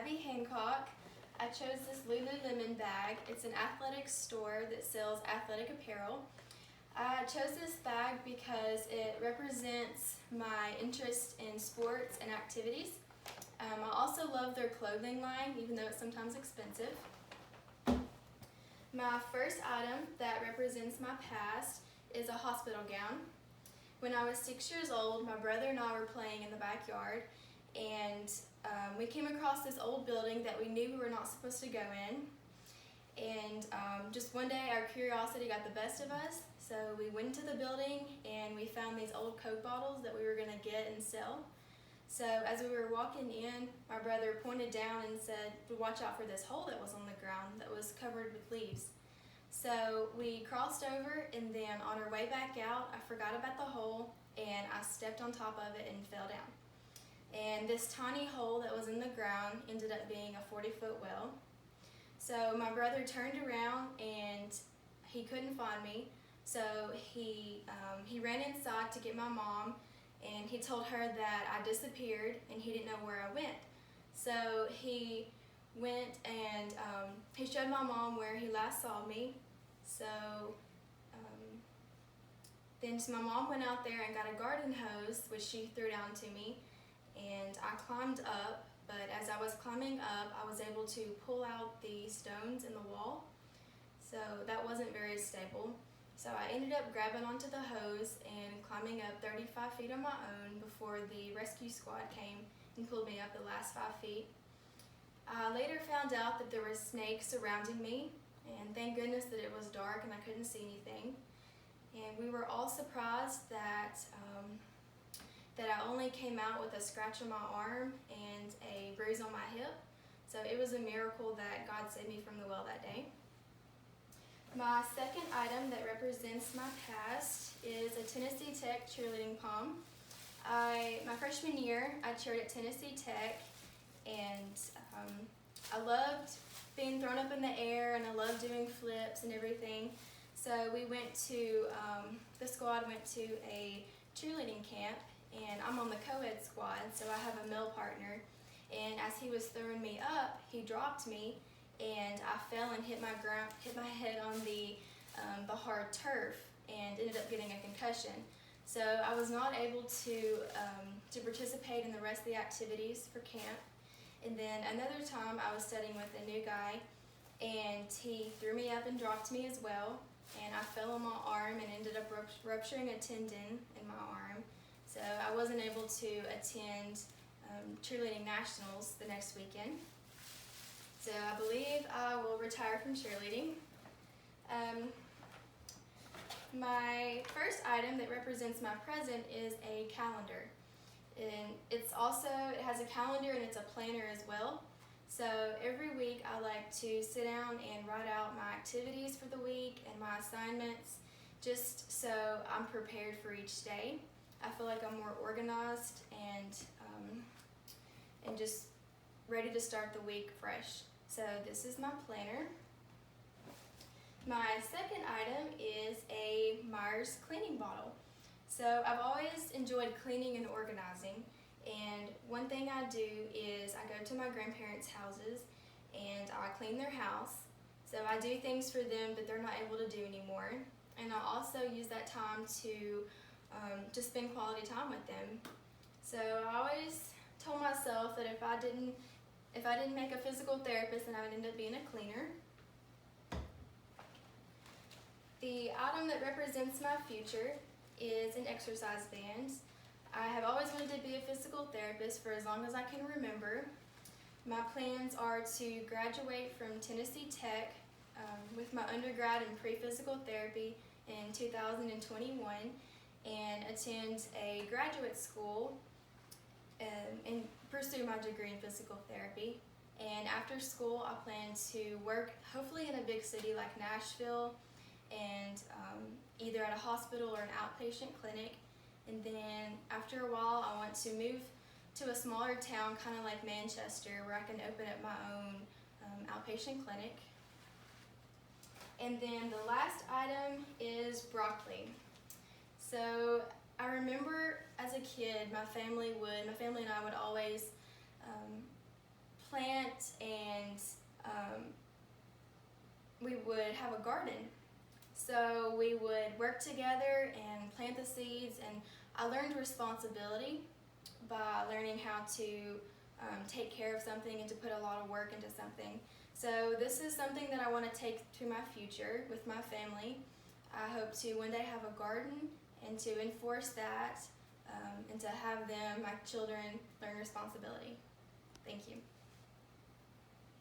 Abby Hancock. I chose this Lululemon bag. It's an athletic store that sells athletic apparel. I chose this bag because it represents my interest in sports and activities. I also love their clothing line, even though it's sometimes expensive. My first item that represents my past is a hospital gown. When I was 6 years old, my brother and I were playing in the backyard, and we came across this old building that we knew we were not supposed to go in. And just one day our curiosity got the best of us, so we went into the building and we found these old Coke bottles that we were going to get and sell. So as we were walking in, my brother pointed down and said to watch out for this hole that was on the ground that was covered with leaves. So we crossed over, and then on our way back out, I forgot about the hole and I stepped on top of it and fell down. And this tiny hole that was in the ground ended up being a 40-foot well. So my brother turned around and he couldn't find me. So he ran inside to get my mom, and he told her that I disappeared and he didn't know where I went. So he went and he showed my mom where he last saw me. So then my mom went out there and got a garden hose, which she threw down to me, and I climbed up. But as I was climbing up, I was able to pull out the stones in the wall. So that wasn't very stable. So I ended up grabbing onto the hose and climbing up 35 feet on my own before the rescue squad came and pulled me up the last 5 feet. I later found out that there were snakes surrounding me, and thank goodness that it was dark and I couldn't see anything. And we were all surprised that I only came out with a scratch on my arm and a bruise on my hip. So it was a miracle that God saved me from the well that day. My second item that represents my past is a Tennessee Tech cheerleading pom. My freshman year, I cheered at Tennessee Tech, and I loved being thrown up in the air, and I loved doing flips and everything. So we went to, the squad went to a cheerleading camp, and I'm on the co-ed squad, so I have a male partner. And as he was throwing me up, he dropped me, and I fell and hit my head on the hard turf and ended up getting a concussion. So I was not able to participate in the rest of the activities for camp. And then another time I was studying with a new guy, and he threw me up and dropped me as well, and I fell on my arm and ended up rupturing a tendon in my arm. So I wasn't able to attend cheerleading nationals the next weekend. So I believe I will retire from cheerleading. My first item that represents my present is a calendar. And it has a calendar and it's a planner as well. So every week I like to sit down and write out my activities for the week and my assignments, just so I'm prepared for each day. I feel like I'm more organized and just ready to start the week fresh. So this is my planner. My second item is a Myers cleaning bottle. So I've always enjoyed cleaning and organizing, and one thing I do is I go to my grandparents' houses and I clean their house. So I do things for them that they're not able to do anymore, and I also use that time to spend quality time with them. So I always told myself that if I didn't make a physical therapist, then I would end up being a cleaner. The item that represents my future is an exercise band. I have always wanted to be a physical therapist for as long as I can remember. My plans are to graduate from Tennessee Tech with my undergrad in pre-physical therapy in 2021 and attend a graduate school and pursue my degree in physical therapy. And after school, I plan to work hopefully in a big city like Nashville, and either at a hospital or an outpatient clinic. And then after a while, I want to move to a smaller town, kind of like Manchester, where I can open up my own outpatient clinic. And then the last item is broccoli. So I remember as a kid, my family and I would always plant and we would have a garden. So we would work together and plant the seeds, and I learned responsibility by learning how to take care of something and to put a lot of work into something. So this is something that I want to take to my future with my family. I hope to one day have a garden and to enforce that and to have them, my children, learn responsibility. Thank you.